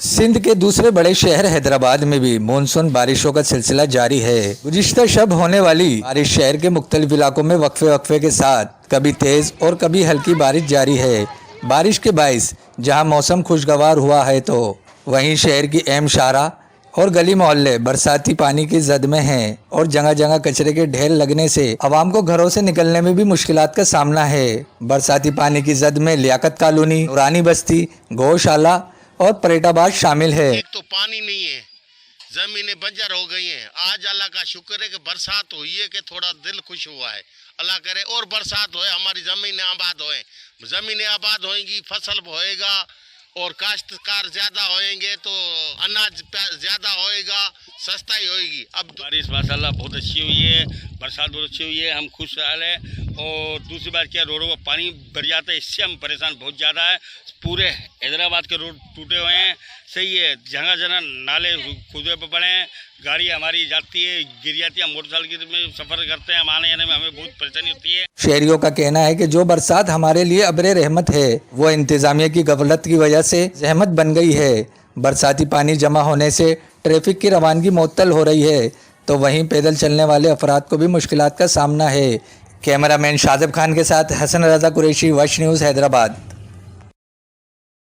सिंध के दूसरे बड़े शहर हैदराबाद में भी मानसून बारिशों का सिलसिला जारी है। गुज़िश्ता शब होने वाली बारिश शहर के मुख्तलिफ इलाकों में वक्फे के साथ कभी तेज और कभी हल्की बारिश जारी है। बारिश के बाइस जहां मौसम खुशगवार हुआ है तो वहीं शहर की अहम शाहरा और गली मोहल्ले बरसाती पानी की जद में हैं और जगह जगह कचरे के ढेर लगने से आवाम को घरों से निकलने में भी मुश्किलात का सामना है। बरसाती पानी की जद में लियाकत कॉलोनी, नूरानी बस्ती, गौशाला और परेटाबाद शामिल है। एक तो पानी नहीं है, जमीनें बंजर हो गई हैं। आज अल्लाह का शुक्र है कि बरसात हुई है कि थोड़ा दिल खुश हुआ है। अल्लाह करे और बरसात होए, हमारी ज़मीनें आबाद होए। ज़मीनें आबाद होएंगी, फसल होएगा और काश्तकार ज़्यादा होएंगे तो अनाज ज़्यादा होएगा, सस्ताई होएगी। अब बारिश माशाल्लाह बहुत अच्छी हुई है, बरसात बहुत अच्छी हुई है, हम खुशहाल हैं। और दूसरी बात क्या, रोडों पर पानी भर जाता है, इससे हम परेशान बहुत ज़्यादा है। पूरे हैदराबाद के रोड टूटे हुए हैं, सही है, जगह जगह नाले खुदे पर पड़े हैं, गाड़ी हमारी जाती है, गिर जाती है, हम मोटरसाइकिल में सफ़र करते हैं, हम आने जाने में हमें बहुत परेशानी होती है। शहरियों का कहना है कि जो बरसात हमारे लिए अब्रे रहमत है वो इंतजामिया की गफलत की वजह से जहमत बन गई है। बरसाती पानी जमा होने से ट्रैफिक की रवानगी मुअत्तल हो रही है तो वहीं पैदल चलने वाले अफराद को भी मुश्किलात का सामना है। कैमरामैन शाजिब खान के साथ हसन रजा कुरैशी, वश न्यूज़, हैदराबाद।